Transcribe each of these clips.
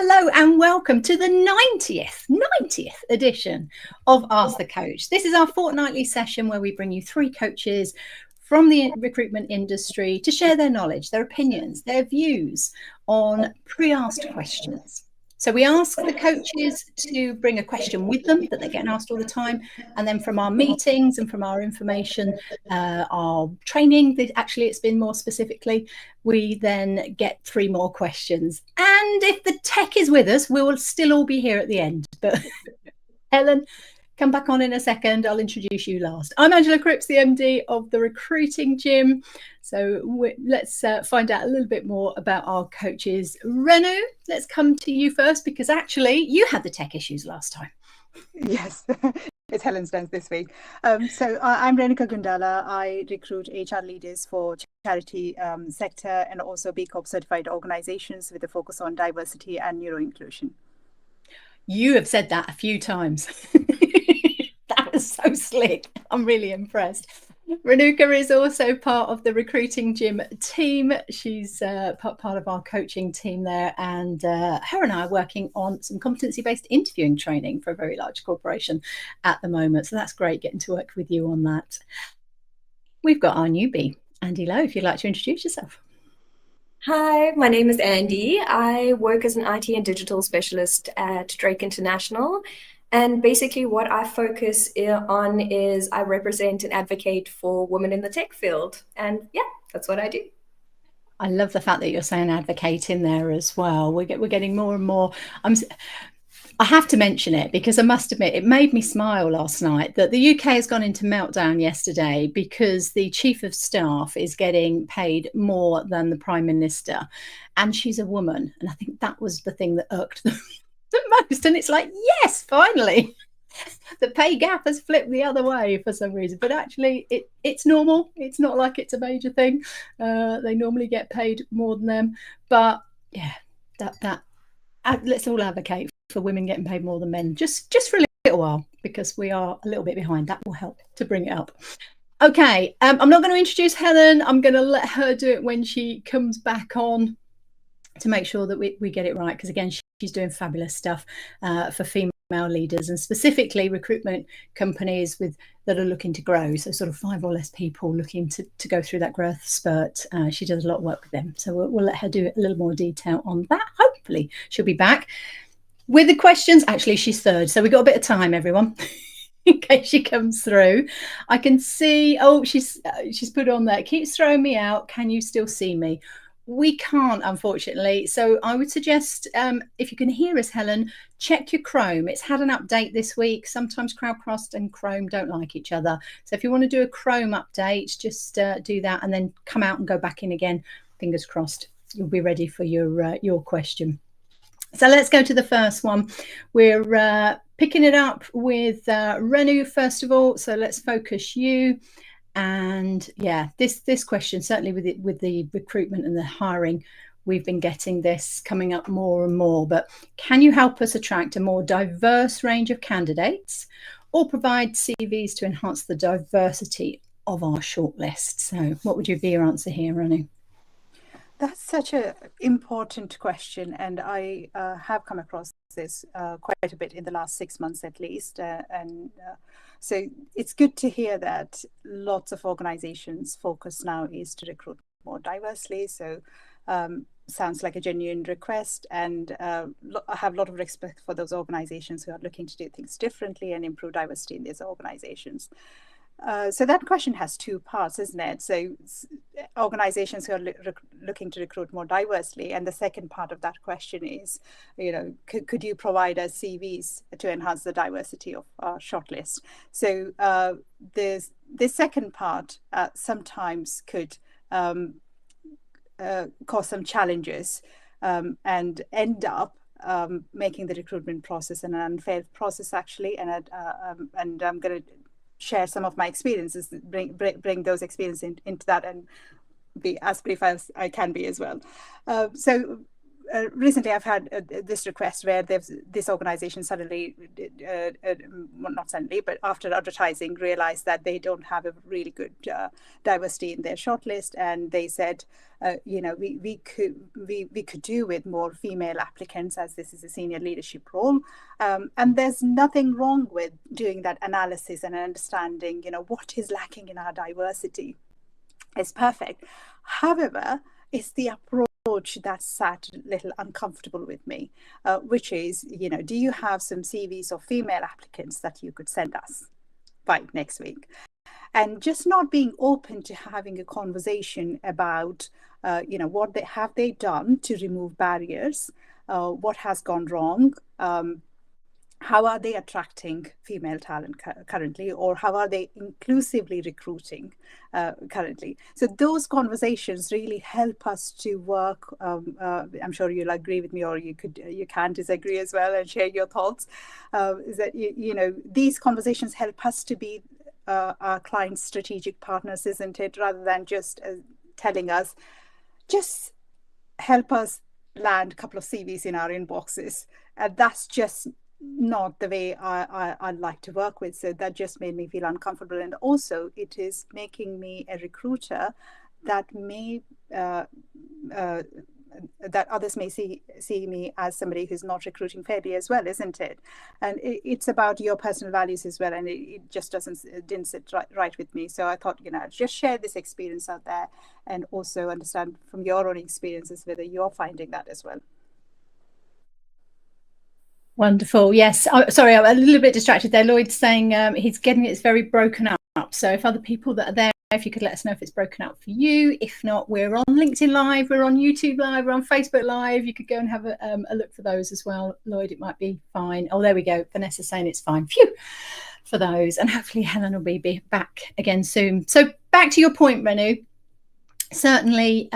Hello and welcome to the 90th edition of Ask the Coach. This is our fortnightly session where we bring you three coaches from the recruitment industry to share their knowledge, their opinions, their views on pre-asked questions. So we ask the coaches to bring a question with them that they're getting asked all the time. And then from our meetings and from our information, our training, actually it's been more specifically, we then get three more questions. And if the tech is with us, we will still all be here at the end. But Helen, come back on in a second. I'll introduce you last. I'm Angela Cripps, the MD of the Recruiting Gym. So let's find out a little bit more about our coaches. Renu, let's come to you first because actually you had the tech issues last time. Yes, it's Helen's turn this week. So I'm Renuka Gundala. I recruit HR leaders for charity sector and also B Corp certified organizations with a focus on diversity and neuro inclusion. You have said that a few times. That was so slick. I'm really impressed. Renuka is also part of the Recruiting Gym team. She's part of our coaching team there, and her and I are working on some competency-based interviewing training for a very large corporation at the moment. So that's great getting to work with you on that. We've got our newbie, Andi Louw, if you'd like to introduce yourself. Hi, my name is Andi. I work as an IT and digital specialist at Drake International. And basically what I focus on is I represent and advocate for women in the tech field. And yeah, that's what I do. I love the fact that you're saying advocate in there as well. We're getting more and more. I have to mention it because I must admit it made me smile last night that the UK has gone into meltdown yesterday because the Chief of Staff is getting paid more than the Prime Minister, and she's a woman. And I think that was the thing that irked them the most. And it's like, yes, finally, the pay gap has flipped the other way for some reason. But actually, it's normal. It's not like it's a major thing. They normally get paid more than them. But yeah, let's all advocate for women getting paid more than men just for a little while, because we are a little bit behind. That will help to bring it up. Okay, I'm not going to introduce Helen. I'm going to let her do it when she comes back on to make sure that we get it right, because again, she's doing fabulous stuff for female leaders and specifically recruitment companies that are looking to grow, so sort of 5 or less people looking to go through that growth spurt. She does a lot of work with them, so we'll let her do a little more detail on that. Hopefully she'll be back with the questions. Actually, she's third, so we've got a bit of time, everyone, in case she comes through. I can see, she's put on there, keeps throwing me out, can you still see me? We can't, unfortunately. So I would suggest, if you can hear us, Helen, check your Chrome. It's had an update this week. Sometimes Crowdcast and Chrome don't like each other. So if you want to do a Chrome update, just do that and then come out and go back in again. Fingers crossed, you'll be ready for your question. So let's go to the first one. We're picking it up with Renu, first of all. So let's focus you. And yeah, this question, certainly with the recruitment and the hiring, we've been getting this coming up more and more. But can you help us attract a more diverse range of candidates or provide CVs to enhance the diversity of our shortlist? So what would be your answer here, Renu? That's such an important question, and I have come across this quite a bit in the last 6 months at least. So it's good to hear that lots of organizations' focus now is to recruit more diversely. So sounds like a genuine request, and I have a lot of respect for those organizations who are looking to do things differently and improve diversity in these organizations. So that question has two parts, isn't it? So organizations who are looking to recruit more diversely, and the second part of that question is, could you provide us CVs to enhance the diversity of our shortlist? So this second part sometimes could cause some challenges and end up making the recruitment process an unfair process, actually. And I'm going to share some of my experiences, bring those experiences into that, and be as brief as I can be as well. So recently I've had this request where this organization suddenly, well, not suddenly, but after advertising, realized that they don't have a really good diversity in their shortlist, and they said, we could do with more female applicants, as this is a senior leadership role, and there's nothing wrong with doing that analysis and understanding, what is lacking in our diversity. It's perfect. However, it's the approach that sat a little uncomfortable with me, which is, do you have some CVs of female applicants that you could send us by next week? And just not being open to having a conversation about, what have they done to remove barriers, what has gone wrong, how are they attracting female talent currently, or how are they inclusively recruiting currently? So those conversations really help us to work. I'm sure you'll agree with me, or you can disagree as well and share your thoughts. Is that these conversations help us to be our clients' strategic partners, isn't it? Rather than just telling us, just help us land a couple of CVs in our inboxes. That's just not the way I like to work with. So that just made me feel uncomfortable. And also it is making me a recruiter that may that others may see me as somebody who's not recruiting fairly as well, isn't it? And it's about your personal values as well, and it just didn't sit right with me. So I thought, just share this experience out there, and also understand from your own experiences whether you're finding that as well. Wonderful. Yes. Sorry, I'm a little bit distracted there. Lloyd's saying he's getting it's very broken up. So if other people that are there, if you could let us know if it's broken up for you. If not, we're on LinkedIn Live, we're on YouTube Live, we're on Facebook Live. You could go and have a look for those as well. Lloyd, it might be fine. Oh, there we go. Vanessa's saying it's fine. Phew, for those. And hopefully Helen will be back again soon. So back to your point, Renu. Certainly,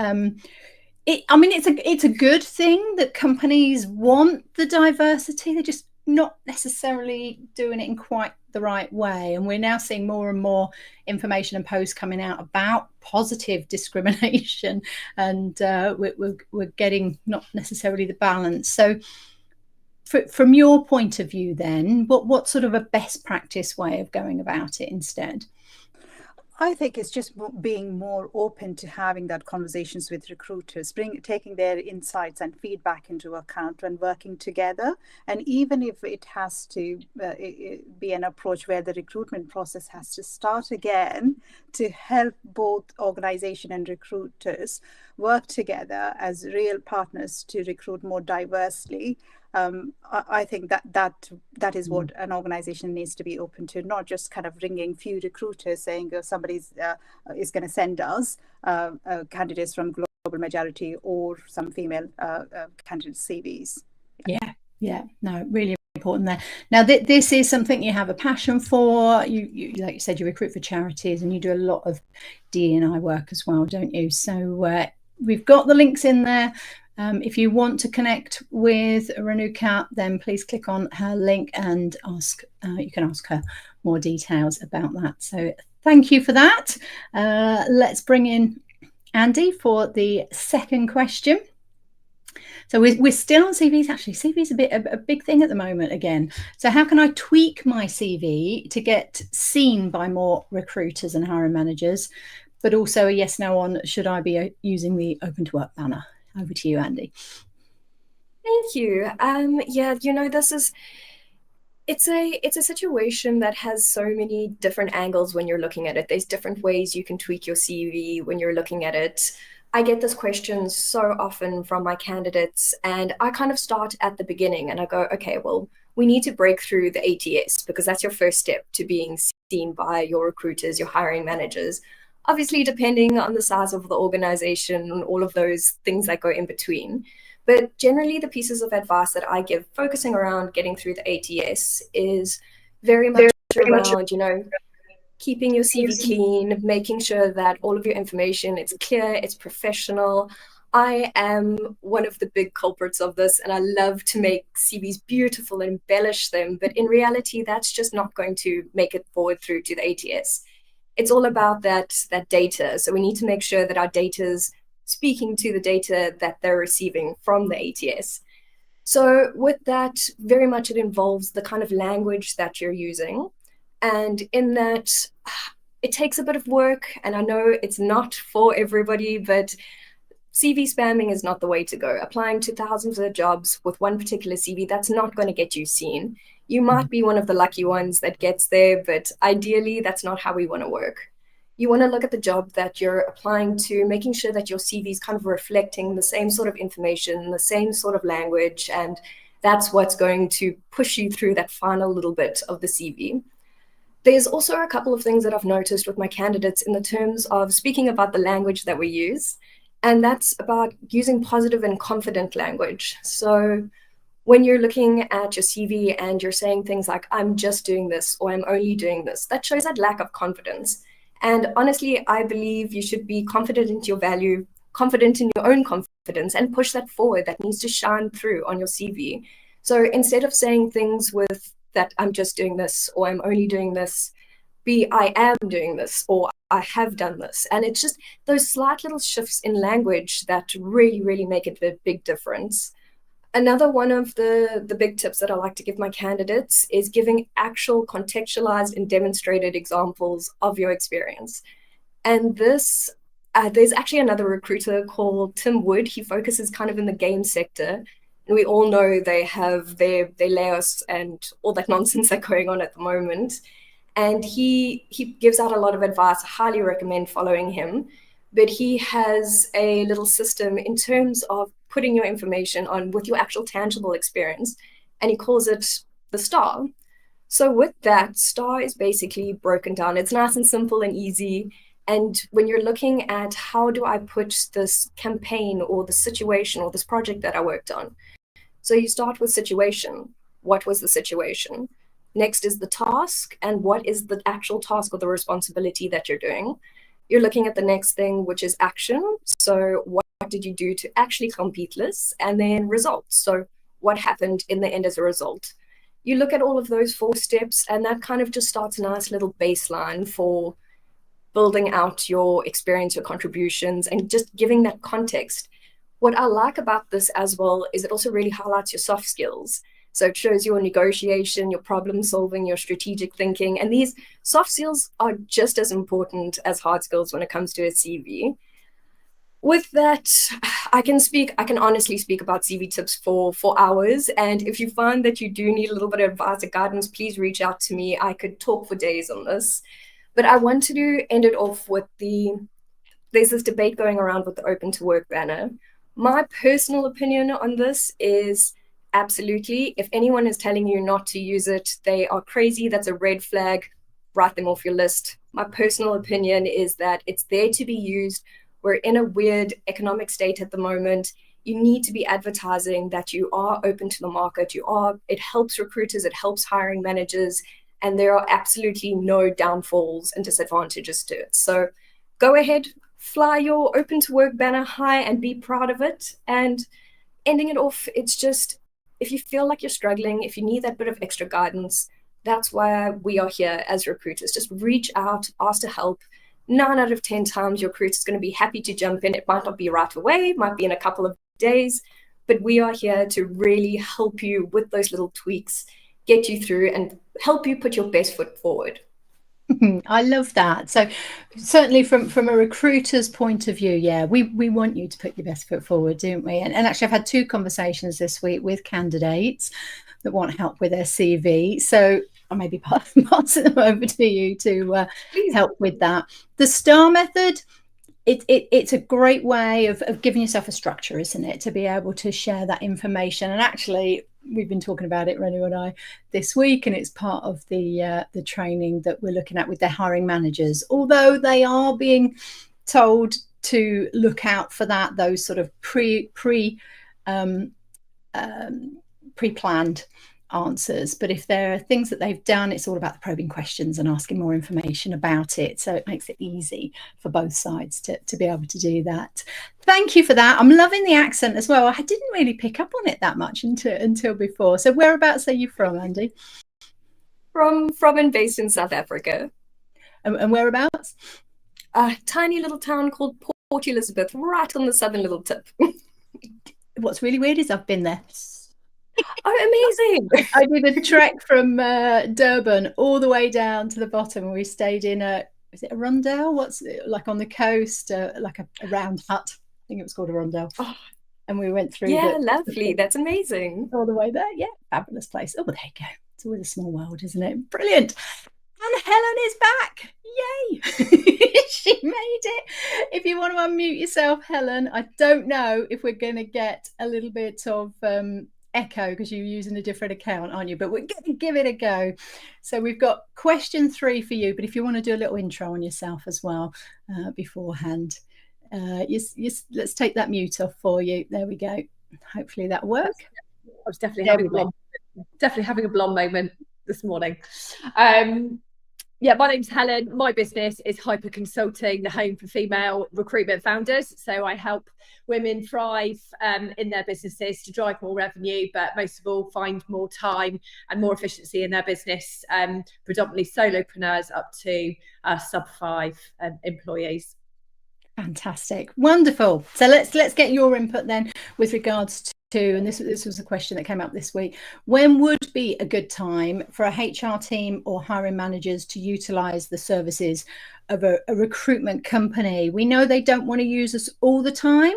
it's a good thing that companies want the diversity. They're just not necessarily doing it in quite the right way. And we're now seeing more and more information and posts coming out about positive discrimination, and we're getting not necessarily the balance. So from your point of view then, what sort of a best practice way of going about it instead? I think it's just being more open to having that conversations with recruiters, taking their insights and feedback into account and working together. And even if it has to be an approach where the recruitment process has to start again, to help both organization and recruiters work together as real partners to recruit more diversely. I think that is what an organization needs to be open to, not just kind of ringing few recruiters saying somebody's is going to send us candidates from global majority or some female candidate CVs. Yeah, no, really important there. Now this is something you have a passion for. You like you said, you recruit for charities and you do a lot of DE&I work as well, don't you? So we've got the links in there. If you want to connect with Renuka, then please click on her link and you can ask her more details about that. So thank you for that. Let's bring in Andi for the second question. So we're still on CVs. Actually, CV is a big thing at the moment again. So how can I tweak my CV to get seen by more recruiters and hiring managers, but also a yes, no on should I be using the open to work banner? Over to you, Andi. Thank you. It's a situation that has so many different angles when you're looking at it. There's different ways you can tweak your CV when you're looking at it. I get this question so often from my candidates, and I kind of start at the beginning and I go, okay, well, we need to break through the ATS because that's your first step to being seen by your recruiters, your hiring managers. Obviously, depending on the size of the organization and all of those things that go in between. But generally, the pieces of advice that I give, focusing around getting through the ATS, is very much around, keeping your CV clean, making sure that all of your information, it's clear, it's professional. I am one of the big culprits of this, and I love to make CVs beautiful and embellish them. But in reality, that's just not going to make it forward through to the ATS. It's all about that data. So we need to make sure that our data is speaking to the data that they're receiving from the ATS. So with that, very much it involves the kind of language that you're using. And in that, it takes a bit of work. And I know it's not for everybody, but CV spamming is not the way to go. Applying to thousands of jobs with one particular CV, that's not going to get you seen. You might be one of the lucky ones that gets there, but ideally, that's not how we want to work. You want to look at the job that you're applying to, making sure that your CV is kind of reflecting the same sort of information, the same sort of language, and that's what's going to push you through that final little bit of the CV. There's also a couple of things that I've noticed with my candidates in the terms of speaking about the language that we use, and that's about using positive and confident language. So when you're looking at your CV and you're saying things like, I'm just doing this, or I'm only doing this, that shows that lack of confidence. And honestly, I believe you should be confident in your value, confident in your own confidence, and push that forward. That needs to shine through on your CV. So instead of saying things with that I'm just doing this, or I'm only doing this, be I am doing this, or I have done this. And it's just those slight little shifts in language that really, really make it a big difference. Another one of the big tips that I like to give my candidates is giving actual contextualized and demonstrated examples of your experience. And this, there's actually another recruiter called Tim Wood. He focuses kind of in the game sector. And we all know they have their layoffs and all that nonsense that's going on at the moment. And he gives out a lot of advice. I highly recommend following him. But he has a little system in terms of putting your information on with your actual tangible experience, and he calls it the STAR. So with that, STAR is basically broken down. It's nice and simple and easy. And when you're looking at how do I put this campaign or the situation or this project that I worked on. So you start with situation. What was the situation? Next is the task, and what is the actual task or the responsibility that you're doing? You're looking at the next thing, which is action. So what did you do to actually complete this? And then results. So what happened in the end as a result? You look at all of those 4 steps, and that kind of just starts a nice little baseline for building out your experience, your contributions, and just giving that context. What I like about this as well is it also really highlights your soft skills. So it shows your negotiation, your problem solving, your strategic thinking. And these soft skills are just as important as hard skills when it comes to a CV. With that, I can honestly speak about CV tips for hours. And if you find that you do need a little bit of advice or guidance, please reach out to me. I could talk for days on this. But I wanted to end it off with there's this debate going around with the Open to Work banner. My personal opinion on this is absolutely. If anyone is telling you not to use it, they are crazy. That's a red flag. Write them off your list. My personal opinion is that it's there to be used. We're in a weird economic state at the moment. You need to be advertising that you are open to the market. It helps recruiters, it helps hiring managers, and there are absolutely no downfalls and disadvantages to it. So go ahead, fly your Open to Work banner high and be proud of it. And ending it off, it's just, if you feel like you're struggling, if you need that bit of extra guidance, that's why we are here as recruiters. Just reach out, ask to help. 9 out of 10 times your recruiter is going to be happy to jump in. It might not be right away, it might be in a couple of days, but we are here to really help you with those little tweaks, get you through and help you put your best foot forward. I love that. So certainly from a recruiter's point of view, yeah, we want you to put your best foot forward, don't we? And actually I've had 2 conversations this week with candidates that want help with their CV. So I'll maybe passing them over to you to help with that. The STAR method, it's a great way of giving yourself a structure, isn't it? To be able to share that information. And actually, we've been talking about it, Renu and I, this week, and it's part of the training that we're looking at with their hiring managers. Although they are being told to look out for those sort of pre-planned answers, but if there are things that they've done, it's all about the probing questions and asking more information about it, so it makes it easy for both sides to be able to do that. Thank you for that. I'm loving the accent as well. I didn't really pick up on it that much until before. So whereabouts are you from, Andi? From and based in South Africa. And whereabouts? A tiny little town called Port Elizabeth, right on the southern little tip. What's really weird is I've been there. Oh, amazing. I did a trek from Durban all the way down to the bottom, and we stayed in is it a rondel? What's it, like on the coast, like a round hut. I think it was called a rondel. Oh, and we went through lovely. That's amazing. All the way there. Yeah, fabulous place. Oh, well, there you go. It's always a small world, isn't it? Brilliant. And Helen is back. Yay. She made it. If you want to unmute yourself, Helen, I don't know if we're going to get a little bit of echo because you're using a different account, aren't you? But we're going to give it a go. So we've got question 3 for you, but if you want to do a little intro on yourself as well beforehand, let's take that mute off for you. There we go. Hopefully that'll work. I was definitely having a blonde moment this morning. Yeah, my name's Helen. My business is Hyper Consulting, the home for female recruitment founders. So I help women thrive in their businesses to drive more revenue, but most of all, find more time and more efficiency in their business, predominantly solopreneurs up to sub 5 employees. Fantastic. Wonderful. So let's get your input then with regards to, and this was a question that came up this week, when would be a good time for a HR team or hiring managers to utilize the services of a recruitment company? We know they don't want to use us all the time,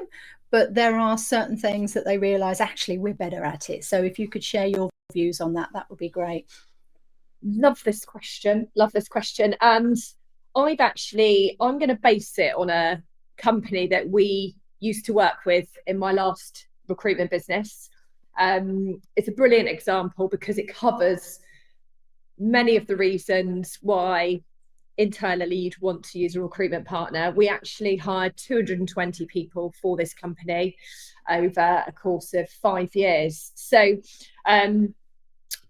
but there are certain things that they realize actually we're better at it. So if you could share your views on that, that would be great. Love this question. And I'm going to base it on a company that we used to work with in my last recruitment business. It's a brilliant example because it covers many of the reasons why internally you'd want to use a recruitment partner. We actually hired 220 people for this company over a course of 5 years. So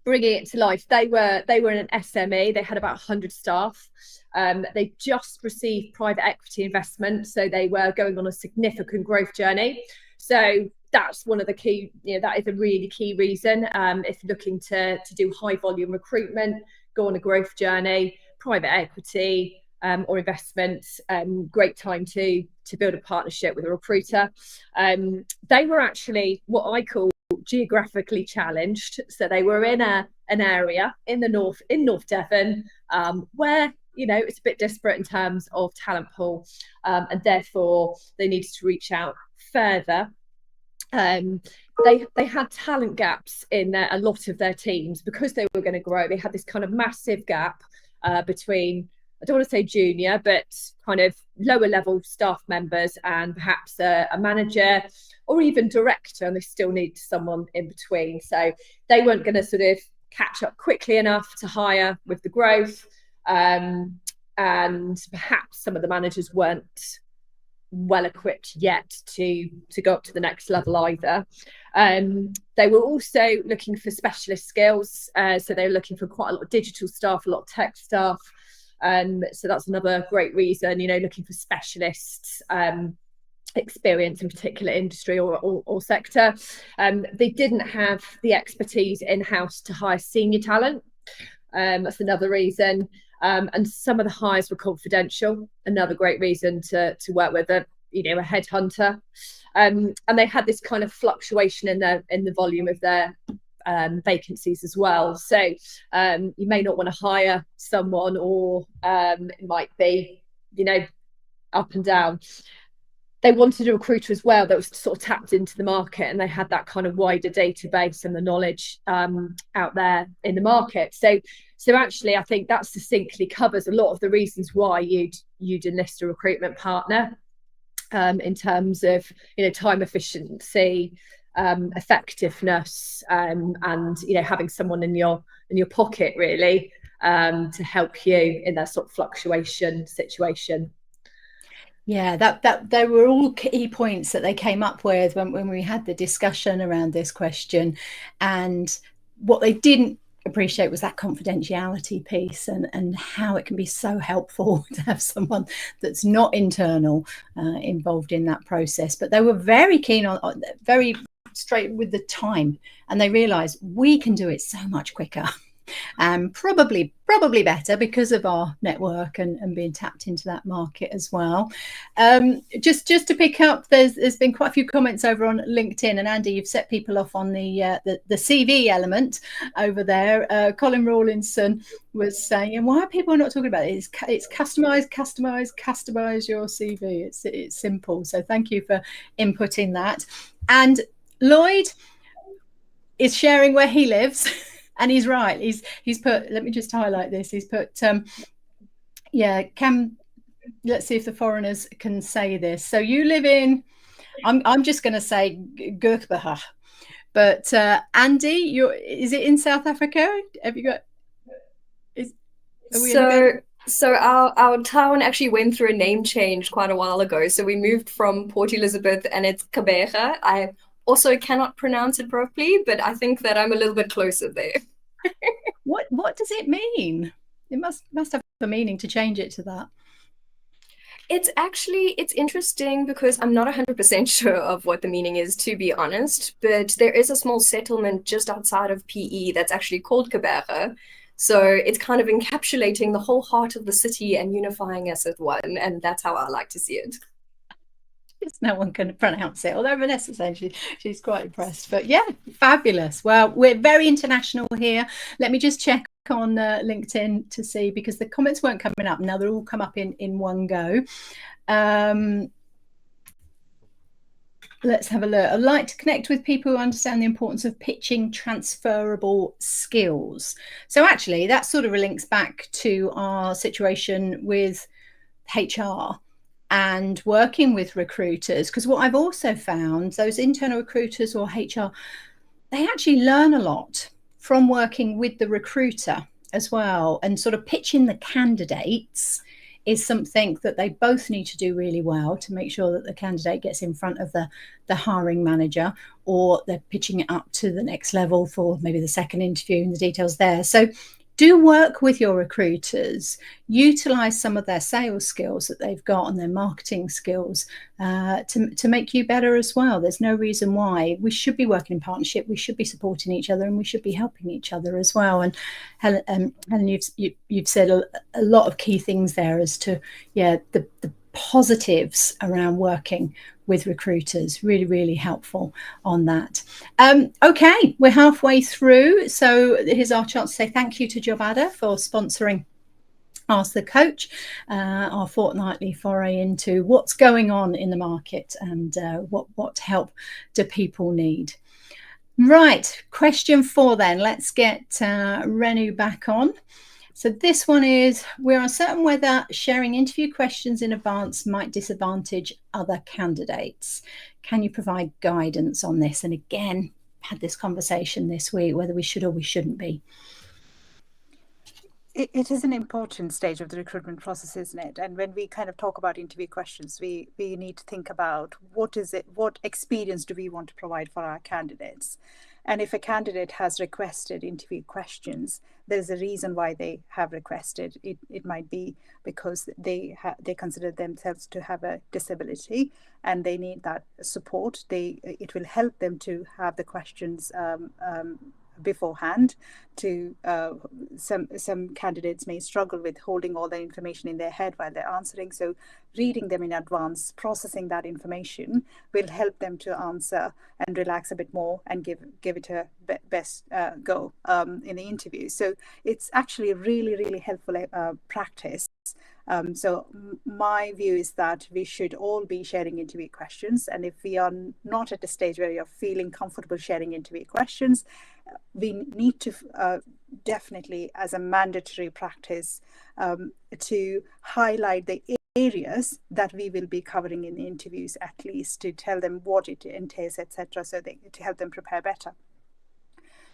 bringing it to life, they were in an SME. They had about 100 staff. They just received private equity investment, so they were going on a significant growth journey. So that's one of the key, that is a really key reason. If you're looking to do high volume recruitment, go on a growth journey, private equity or investments, great time to build a partnership with a recruiter. They were actually what I call geographically challenged. So they were in an area in North Devon, where it's a bit disparate in terms of talent pool, and therefore they needed to reach out further. They had talent gaps in a lot of their teams because they were going to grow. They had this kind of massive gap between, I don't want to say junior, but kind of lower level staff members and perhaps a manager or even director, and they still need someone in between. So they weren't going to sort of catch up quickly enough to hire with the growth, and perhaps some of the managers weren't well equipped yet to go up to the next level either. They were also looking for specialist skills, so they were looking for quite a lot of digital staff, a lot of tech staff. So that's another great reason, looking for specialists, experience in particular industry or sector. They didn't have the expertise in-house to hire senior talent. That's another reason. And some of the hires were confidential. Another great reason to work with a headhunter. And they had this kind of fluctuation in the volume of their vacancies as well. So you may not want to hire someone, or it might be, up and down. They wanted a recruiter as well that was sort of tapped into the market, and they had that kind of wider database and the knowledge out there in the market. So actually, I think that succinctly covers a lot of the reasons why you'd enlist a recruitment partner, in terms of time efficiency, effectiveness, and having someone in your pocket really, to help you in that sort of fluctuation situation. Yeah, that they were all key points that they came up with when we had the discussion around this question. And what they didn't appreciate was that confidentiality piece, and how it can be so helpful to have someone that's not internal involved in that process. But they were very keen on very straight with the time, and they realized we can do it so much quicker and probably better because of our network and being tapped into that market as well. Just to pick up, there's been quite a few comments over on LinkedIn, and Andy, you've set people off on the CV element over there. Colin Rawlinson was saying, and why are people not talking about it? It's customize your CV. It's simple. So thank you for inputting that. And Lloyd is sharing where he lives. And he's right. He's put, let me just highlight this. He's put, let's see if the foreigners can say this. So you live in, I'm just going to say Gurkbaha, but Andy, is it in South Africa? Have you got? So our town actually went through a name change quite a while ago. So we moved from Port Elizabeth, and it's Gqeberha. I also cannot pronounce it properly, but I think that I'm a little bit closer there. What does it mean? It must have a meaning to change it to that. It's interesting because I'm not 100% sure of what the meaning is, to be honest, but there is a small settlement just outside of PE that's actually called Gqeberha. So it's kind of encapsulating the whole heart of the city and unifying us as one, and that's how I like to see it. No one can pronounce it, although Vanessa said she's quite impressed. But yeah, fabulous. Well, we're very international here. Let me just check on LinkedIn to see, because the comments weren't coming up. Now they'll all come up in one go. Let's have a look. I'd like to connect with people who understand the importance of pitching transferable skills. So actually that sort of links back to our situation with HR and working with recruiters, because what I've also found, those internal recruiters or HR, they actually learn a lot from working with the recruiter as well, and sort of pitching the candidates is something that they both need to do really well to make sure that the candidate gets in front of the hiring manager, or they're pitching it up to the next level for maybe the second interview and the details there. So do work with your recruiters, utilize some of their sales skills that they've got and their marketing skills to make you better as well. There's no reason why. We should be working in partnership. We should be supporting each other, and we should be helping each other as well. And Helen, you've said a lot of key things there as to the positives around working with recruiters. Really, really helpful on that. Okay, we're halfway through, so here's our chance to say thank you to Jobada for sponsoring Ask the Coach, our fortnightly foray into what's going on in the market and what help do people need. Right, question 4 then. Let's get Renu back on. So this one is, we're uncertain whether sharing interview questions in advance might disadvantage other candidates. Can you provide guidance on this? And again, had this conversation this week, whether we should or we shouldn't be. It is an important stage of the recruitment process, isn't it? And when we kind of talk about interview questions, we need to think about what experience do we want to provide for our candidates? And if a candidate has requested interview questions, there's a reason why they have requested. It might be because they consider themselves to have a disability and they need that support. It will help them to have the questions beforehand. To some candidates may struggle with holding all the information in their head while they're answering, so reading them in advance, processing that information will help them to answer and relax a bit more and give it a best go in the interview. So it's actually a really, really helpful practice. So my view is that we should all be sharing interview questions, and if we are not at a stage where you're feeling comfortable sharing interview questions, we need to definitely, as a mandatory practice, to highlight the areas that we will be covering in the interviews, at least to tell them what it entails, etc., so to help them prepare better.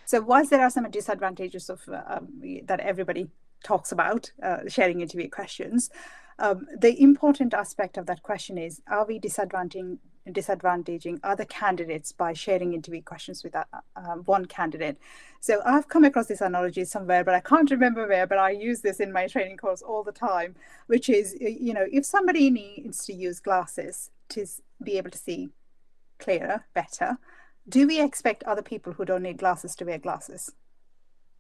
So whilst there are some disadvantages of that everybody talks about sharing interview questions, the important aspect of that question is, are we disadvantaging other candidates by sharing interview questions with one candidate? So I've come across this analogy somewhere, but I can't remember where, but I use this in my training course all the time, which is, if somebody needs to use glasses to be able to see clearer, better, do we expect other people who don't need glasses to wear glasses?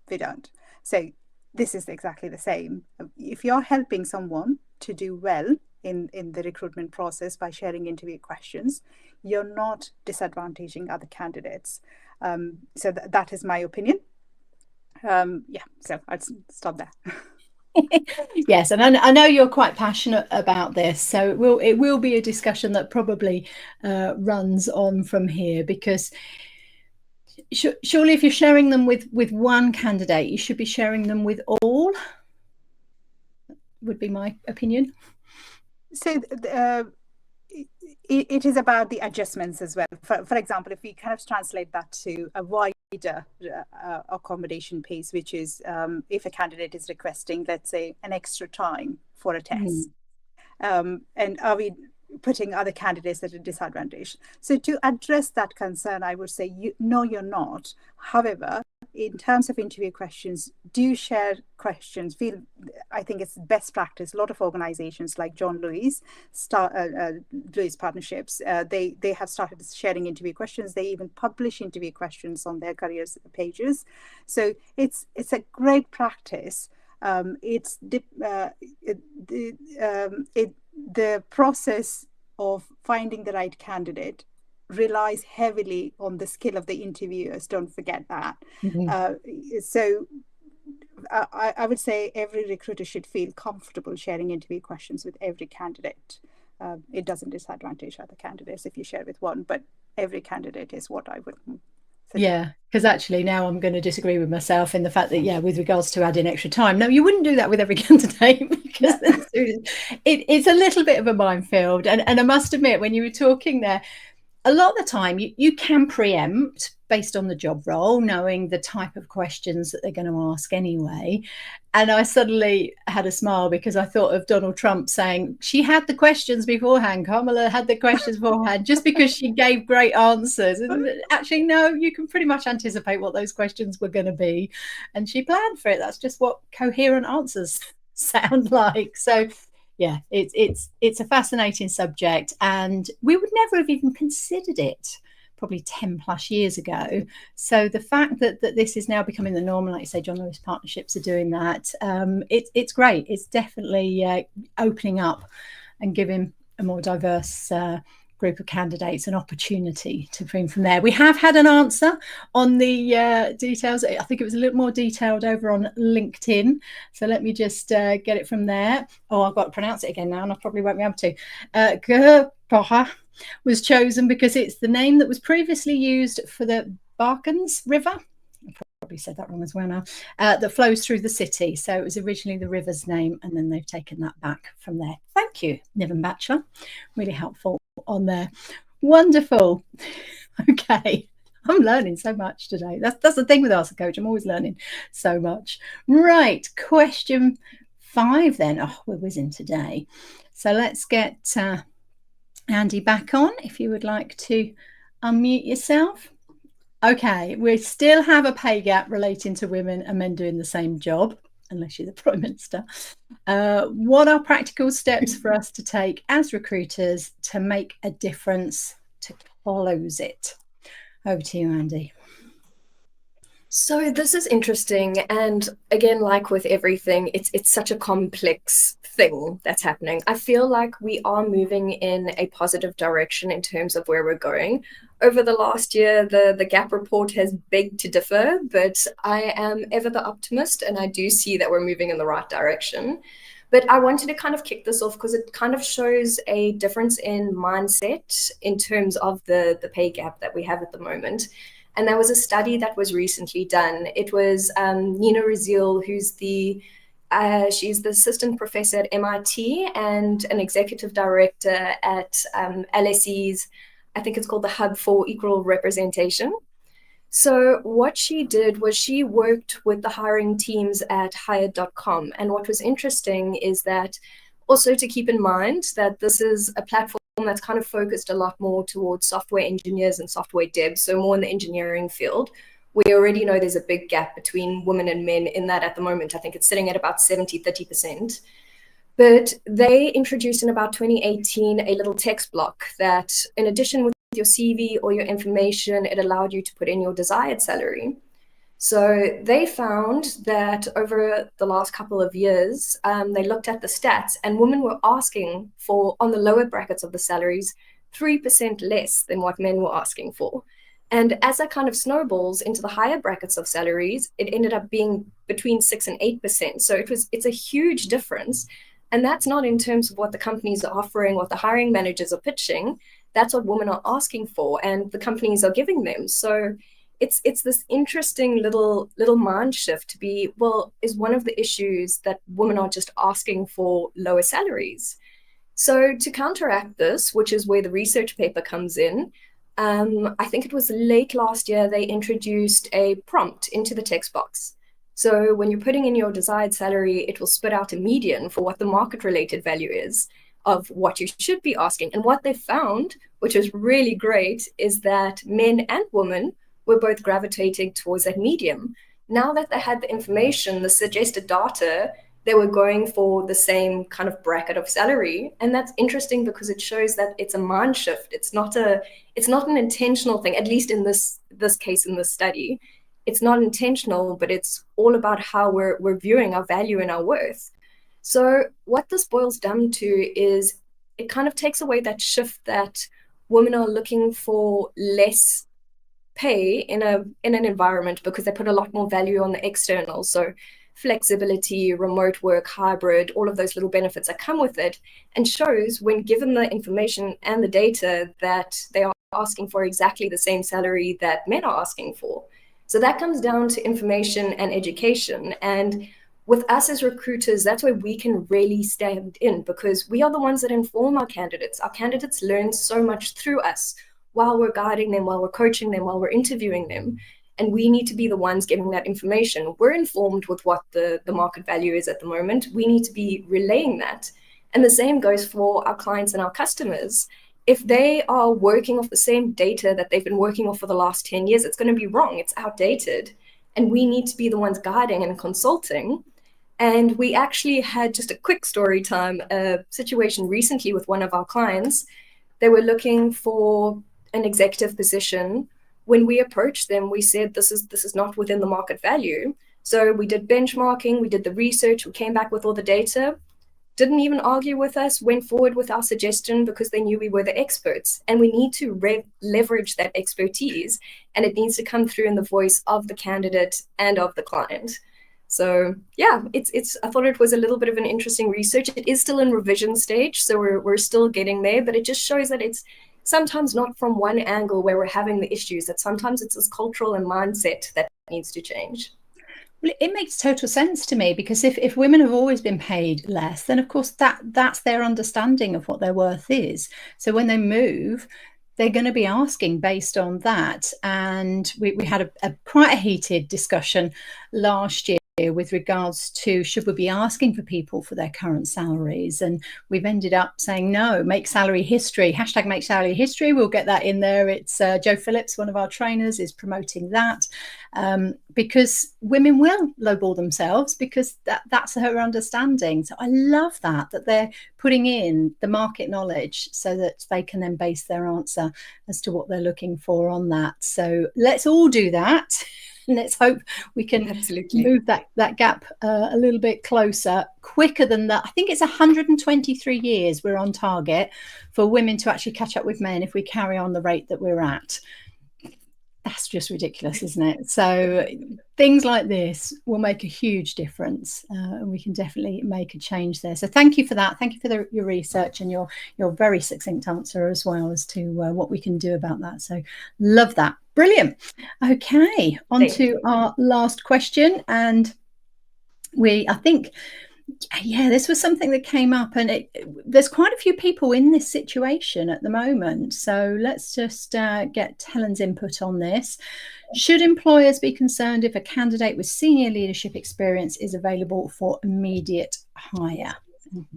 We don't. So this is exactly the same. If you're helping someone to do well in the recruitment process by sharing interview questions, you're not disadvantaging other candidates. So that is my opinion. So I'd stop there. Yes, and I know you're quite passionate about this, so it will be a discussion that probably runs on from here, because surely if you're sharing them with one candidate, you should be sharing them with all, would be my opinion. So it is about the adjustments as well. For example, if we kind of translate that to a wider accommodation piece, which is if a candidate is requesting, let's say, an extra time for a test, and are we putting other candidates at a disadvantage? So to address that concern, I would say, no, you're not. However, in terms of interview questions, do share questions. I think it's best practice. A lot of organizations like John Lewis Partnerships, they have started sharing interview questions. They even publish interview questions on their careers pages. So it's a great practice. The process of finding the right candidate relies heavily on the skill of the interviewers. Don't forget that. So I would say every recruiter should feel comfortable sharing interview questions with every candidate. It doesn't disadvantage other candidates if you share with one, but every candidate is what I would suggest. Yeah, because actually now I'm going to disagree with myself in the fact that, with regards to adding extra time, no, you wouldn't do that with every candidate, because it's a little bit of a minefield. And I must admit, when you were talking there, a lot of the time you can preempt based on the job role, knowing the type of questions that they're going to ask anyway. And I suddenly had a smile because I thought of Donald Trump saying she had the questions beforehand. Kamala had the questions beforehand just because she gave great answers. And actually, no, you can pretty much anticipate what those questions were going to be. And she planned for it. That's just what coherent answers sound like. So yeah, it's a fascinating subject, and we would never have even considered it probably 10 plus years ago. So the fact that this is now becoming the norm, like you say, John Lewis Partnerships are doing that, it's great. It's definitely opening up and giving a more diverse group of candidates an opportunity to bring from there. We have had an answer on the details. I think it was a little more detailed over on LinkedIn. So let me just get it from there. Oh, I've got to pronounce it again now, and I probably won't be able to. Gurpoha was chosen because it's the name that was previously used for the Barkans River. I probably said that wrong as well now. That flows through the city. So it was originally the river's name, and then they've taken that back from there. Thank you, Niven Batchelor. Really helpful on there. Wonderful. Okay. I'm learning so much today. That's the thing with Ask a Coach. I'm always learning so much. Right. Question 5 then. Oh, we're whizzing today. So let's get Andi back on if you would like to unmute yourself. Okay, we still have a pay gap relating to women and men doing the same job, unless you're the Prime Minister. What are practical steps for us to take as recruiters to make a difference to close it? Over to you, Andi. So this is interesting, and again, like with everything, it's such a complex thing that's happening. I feel like we are moving in a positive direction in terms of where we're going. Over the last year, the gap report has begged to differ, but I am ever the optimist, and I do see that we're moving in the right direction. But I wanted to kind of kick this off because it kind of shows a difference in mindset in terms of the pay gap that we have at the moment. And there was a study that was recently done. It was Nina Raziel, who's she's the assistant professor at MIT and an executive director at LSE's, I think it's called the Hub for Equal Representation. So what she did was she worked with the hiring teams at hired.com. And what was interesting is that also to keep in mind that this is a platform that's kind of focused a lot more towards software engineers and software devs, so more in the engineering field. We already know there's a big gap between women and men in that at the moment. I think it's sitting at about 70-30%. But they introduced in about 2018 a little text block that, in addition with your CV or your information, it allowed you to put in your desired salary. So they found that over the last couple of years, they looked at the stats, and women were asking for, on the lower brackets of the salaries, 3% less than what men were asking for. And as that kind of snowballs into the higher brackets of salaries, it ended up being between 6 and 8%. So it's a huge difference. And that's not in terms of what the companies are offering, what the hiring managers are pitching. That's what women are asking for, and the companies are giving them. So it's this interesting little mind shift to be, well, is one of the issues that women are just asking for lower salaries. So to counteract this, which is where the research paper comes in, I think it was late last year, they introduced a prompt into the text box. So when you're putting in your desired salary, it will spit out a median for what the market related value is of what you should be asking. And what they found, which is really great, is that men and women were both gravitating towards that medium. Now that they had the information, the suggested data, they were going for the same kind of bracket of salary. And that's interesting because it shows that it's a mind shift. It's not an intentional thing, at least in this case, in this study. It's not intentional, but it's all about how we're viewing our value and our worth. So what this boils down to is it kind of takes away that shift that women are looking for less pay in an environment because they put a lot more value on the external. So flexibility, remote work, hybrid, all of those little benefits that come with it, and shows when given the information and the data that they are asking for exactly the same salary that men are asking for. So that comes down to information and education. And with us as recruiters, that's where we can really stand in, because we are the ones that inform our candidates. Our candidates learn so much through us while we're guiding them, while we're coaching them, while we're interviewing them. And we need to be the ones giving that information. We're informed with what the market value is at the moment. We need to be relaying that. And the same goes for our clients and our customers. If they are working off the same data that they've been working off for the last 10 years, it's going to be wrong. It's outdated. And we need to be the ones guiding and consulting. And we actually had just a quick story time, a situation recently with one of our clients. They were looking for an executive position. When we approached them, we said, this is not within the market value. So we did benchmarking, we did the research, we came back with all the data, didn't even argue with us, went forward with our suggestion because they knew we were the experts. And we need to leverage that expertise, and it needs to come through in the voice of the candidate and of the client. So yeah, I thought it was a little bit of an interesting research. It is still in revision stage, so we're still getting there, but it just shows that it's sometimes not from one angle where we're having the issues, that sometimes it's this cultural and mindset that needs to change. Well, it makes total sense to me, because if women have always been paid less, then of course that's their understanding of what their worth is. So when they move, they're going to be asking based on that. And we had a quite a heated discussion last year with regards to, should we be asking for people for their current salaries? And we've ended up saying, no, make salary history, hashtag make salary history. We'll get that in there. It's Joe Phillips, one of our trainers, is promoting that, because women will lowball themselves, because that's her understanding. So I love that they're putting in the market knowledge so that they can then base their answer as to what they're looking for on that. So let's all do that. Let's hope we can move that gap a little bit closer, quicker than that. I think it's 123 years we're on target for women to actually catch up with men if we carry on the rate that we're at. That's just ridiculous, isn't it? So things like this will make a huge difference, and we can definitely make a change there. So thank you for that. Thank you for your research and your very succinct answer as well as to what we can do about that. So love that. Brilliant. Okay, on to our last question. And I think, yeah, this was something that came up, and there's quite a few people in this situation at the moment. So let's just get Helen's input on this. Should employers be concerned if a candidate with senior leadership experience is available for immediate hire?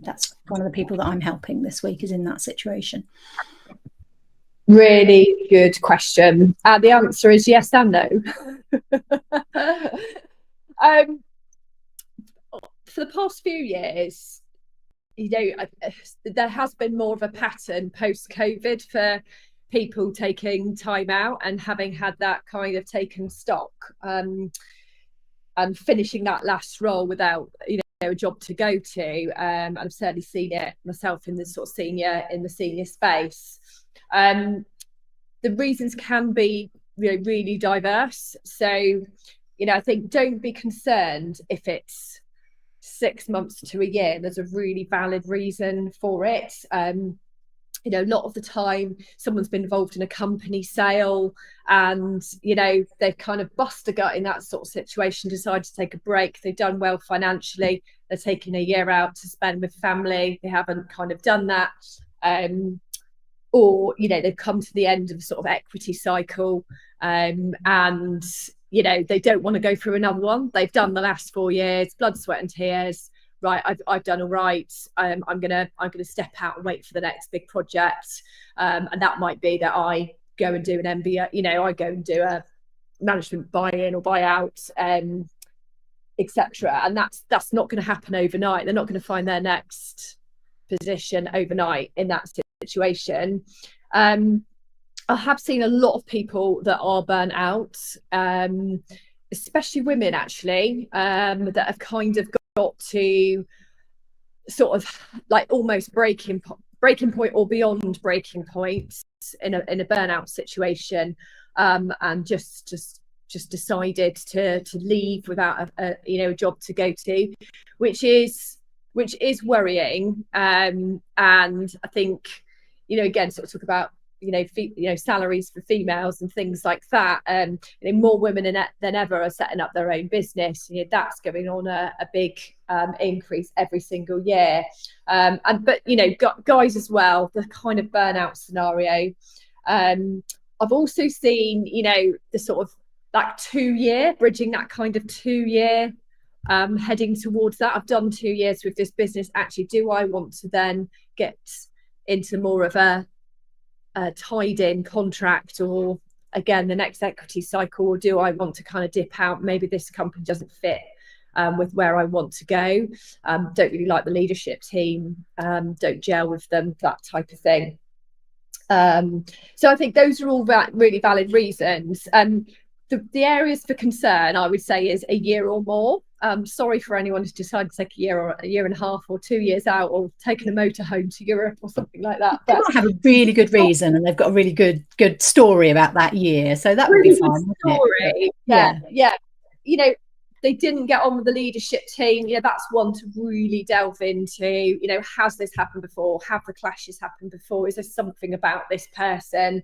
That's one of the people that I'm helping this week is in that situation. Really good question. The answer is yes and no. For the past few years, there has been more of a pattern post-COVID for people taking time out and having had that kind of taken stock. and finishing that last role without, you know, a job to go to. And I've certainly seen it myself in the sort of senior space. The reasons can be, you know, really diverse. So, you know, I think don't be concerned if it's 6 months to a year. There's a really valid reason for it. You know, a lot of the time someone's been involved in a company sale and, you know, they've kind of bust a gut in that sort of situation, decided to take a break. They've done well financially. They're taking a year out to spend with family. They haven't kind of done that. Or, you know, they've come to the end of a sort of equity cycle, and, you know, they don't want to go through another one. They've done the last 4 years, blood, sweat and tears. Right, I've done all right. I'm gonna step out and wait for the next big project, and that might be that I go and do an MBA. You know, I go and do a management buy-in or buy-out, etc. And that's not going to happen overnight. They're not going to find their next position overnight in that situation. I have seen a lot of people that are burnt out, especially women actually, that have kind of got to sort of like almost breaking point or beyond breaking points in a burnout situation, and just decided to leave without a job to go to, which is worrying. And I think, you know, again, sort of talk about salaries for females and things like that. More women than ever are setting up their own business. You know, that's going on a big increase every single year. But you know, guys as well, the kind of burnout scenario. I've also seen, you know, the sort of like 2 year, bridging that kind of 2 year, heading towards that. I've done 2 years with this business. Actually, do I want to then get into more of a tied in contract, or again the next equity cycle, or do I want to kind of dip out? Maybe this company doesn't fit with where I want to go. Don't really like the leadership team, don't gel with them, that type of thing. So I think those are all really valid reasons. The areas for concern, I would say, is a year or more. Sorry for anyone who's decided to take a year or a year and a half or 2 years out, or taking a motorhome to Europe or something like that. They might have a really good reason, and they've got a really good story about that year, so that would be fine. Story. Yeah. You know, they didn't get on with the leadership team. You know, that's one to really delve into. You know, has this happened before? Have the clashes happened before? Is there something about this person?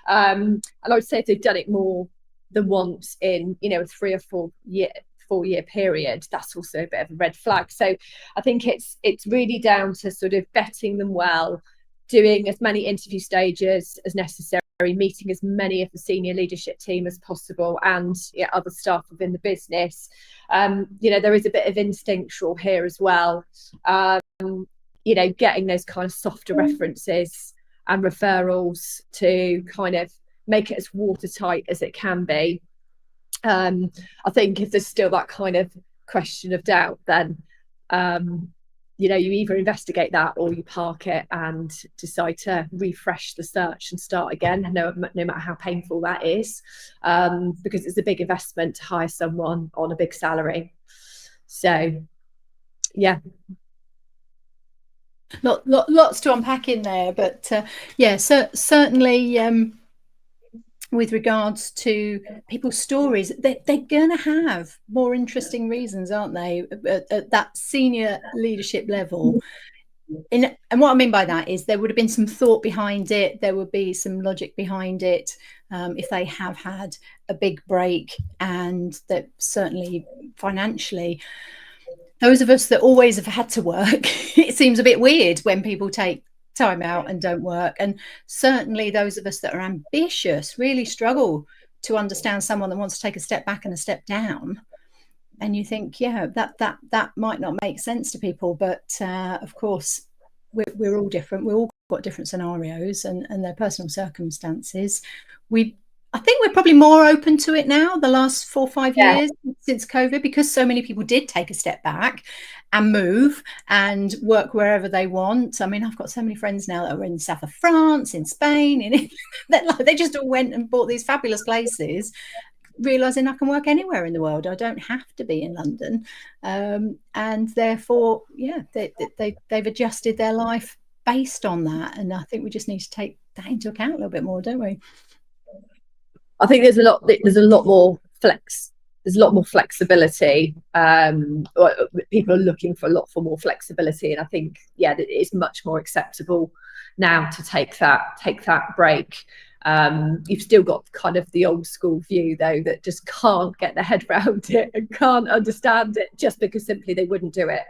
And I would say if they've done it more than once in, you know, a 3 or 4 year period, that's also a bit of a red flag. So I think it's really down to sort of vetting them well, doing as many interview stages as necessary, meeting as many of the senior leadership team as possible, and other staff within the business. You know, there is a bit of instinctual here as well. You know, getting those kind of softer references and referrals to kind of make it as watertight as it can be. I think if there's still that kind of question of doubt, then you know, you either investigate that or you park it and decide to refresh the search and start again, no matter how painful that is, because it's a big investment to hire someone on a big salary. So yeah, lots to unpack in there, but certainly with regards to people's stories, they're going to have more interesting reasons, aren't they, at that senior leadership level. And what I mean by that is there would have been some thought behind it, there would be some logic behind it, if they have had a big break, and that certainly financially, those of us that always have had to work, it seems a bit weird when people take time out and don't work. And certainly those of us that are ambitious really struggle to understand someone that wants to take a step back and a step down. And you think, yeah, that might not make sense to people, but of course we're all different. We've all got different scenarios and their personal circumstances. I think we're probably more open to it now, the last 4 or 5 years since COVID, because so many people did take a step back and move and work wherever they want. I mean, I've got so many friends now that are in the south of France, in Spain, they just all went and bought these fabulous places, realizing I can work anywhere in the world. I don't have to be in London, and therefore, yeah, they've adjusted their life based on that. And I think we just need to take that into account a little bit more, don't we? I think there's a lot more flexibility. People are looking for more flexibility, and I think it's much more acceptable now to take that break. You've still got kind of the old school view though that just can't get their head around it and can't understand it just because simply they wouldn't do it.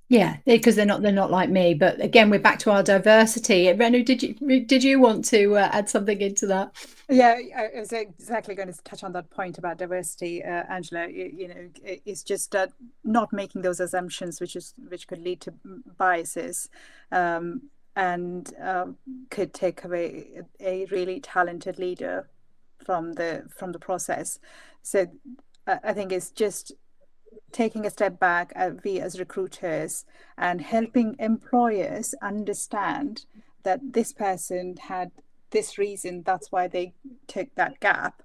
Yeah, because they're not like me. But again, we're back to our diversity. Renu, did you want to add something into that? Yeah, I was exactly going to touch on that point about diversity, Angela. It's just not making those assumptions, which could lead to biases, and could take away a really talented leader from the process. So I think it's just taking a step back, we as recruiters, and helping employers understand that this person had this reason, that's why they took that gap.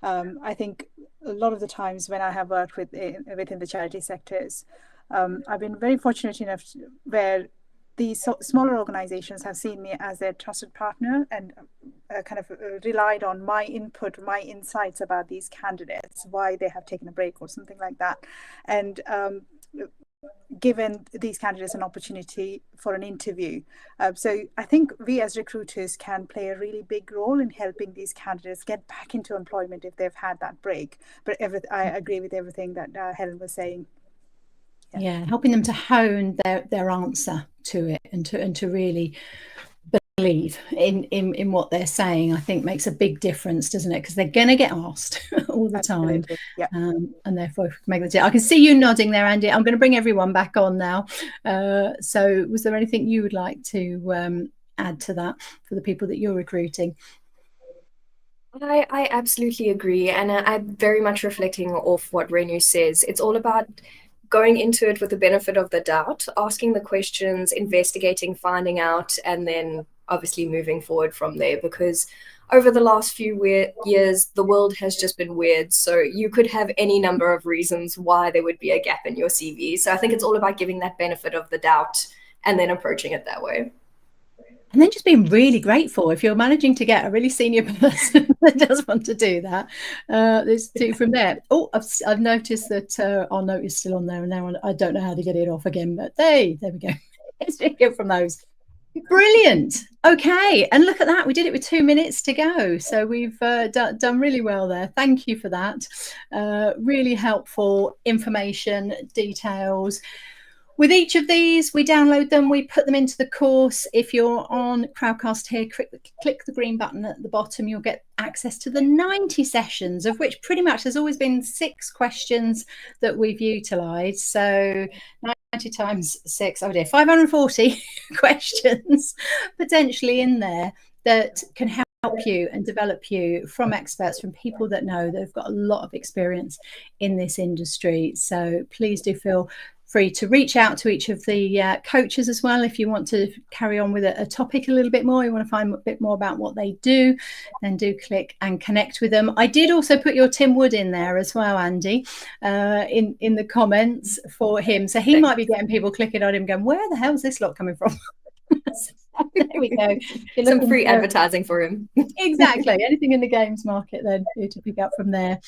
I think a lot of the times when I have worked within the charity sectors, I've been very fortunate enough where these smaller organizations have seen me as their trusted partner and kind of relied on my input, my insights about these candidates, why they have taken a break or something like that. And given these candidates an opportunity for an interview. So I think we as recruiters can play a really big role in helping these candidates get back into employment if they've had that break. But I agree with everything that Helen was saying. Yeah, helping them to hone their answer to it and to really believe in what they're saying, I think makes a big difference, doesn't it? Because they're going to get asked all the time. Yeah. And therefore, if we make the I can see you nodding there, Andy. I'm going to bring everyone back on now. So was there anything you would like to add to that for the people that you're recruiting? I absolutely agree. And I'm very much reflecting off what Renu says. It's all about going into it with the benefit of the doubt, asking the questions, investigating, finding out, and then obviously moving forward from there. Because over the last few years, the world has just been weird. So you could have any number of reasons why there would be a gap in your CV. So I think it's all about giving that benefit of the doubt and then approaching it that way. And then just being really grateful if you're managing to get a really senior person that does want to do that. There's two from there. Oh, I've noticed that our note is still on there, and now I don't know how to get it off again. But there we go. Let's get from those. Brilliant. Okay, and look at that. We did it with 2 minutes to go, so we've done really well there. Thank you for that. Really helpful information, details. With each of these, we download them, we put them into the course. If you're on Crowdcast here, click the green button at the bottom. You'll get access to the 90 sessions, of which pretty much there's always been 6 questions that we've utilised. So 90 times 6, oh dear, 540 questions potentially in there that can help you and develop you from experts, from people that know they've got a lot of experience in this industry. So please do feel free to reach out to each of the coaches as well. If you want to carry on with a topic a little bit more, you want to find a bit more about what they do, then do click and connect with them. I did also put your Tim Wood in there as well, Andy, in the comments for him. So he might be getting people clicking on him going, where the hell is this lot coming from? There we go. Some free advertising for him. Exactly. Anything in the games market then for you to pick up from there.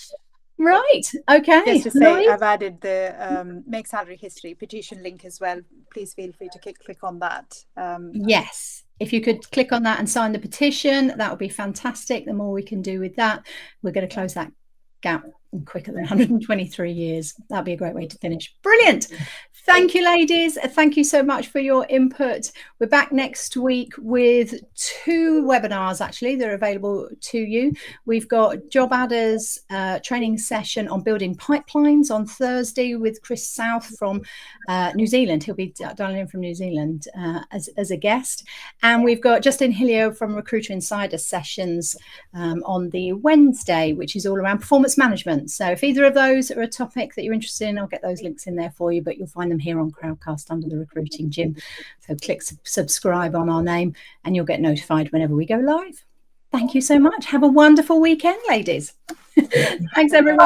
Right. Okay. Just to say, I've added the Make Salary History petition link as well. Please feel free to click on that. Yes. If you could click on that and sign the petition, that would be fantastic. The more we can do with that, we're going to close that gap quicker than 123 years. That'd be a great way to finish. Brilliant. Thank you, ladies. Thank you so much for your input. We're back next week with 2 webinars, actually. They're available to you. We've got Job Adders training session on building pipelines on Thursday with Chris South from New Zealand. He'll be dialing in from New Zealand as a guest. And we've got Justin Hillier from Recruiter Insider sessions on the Wednesday, which is all around performance management. So if either of those are a topic that you're interested in, I'll get those links in there for you, but you'll find them here on Crowdcast under the Recruiting Gym. So click subscribe on our name and you'll get notified whenever we go live. Thank you so much. Have a wonderful weekend, ladies. Thanks, everyone.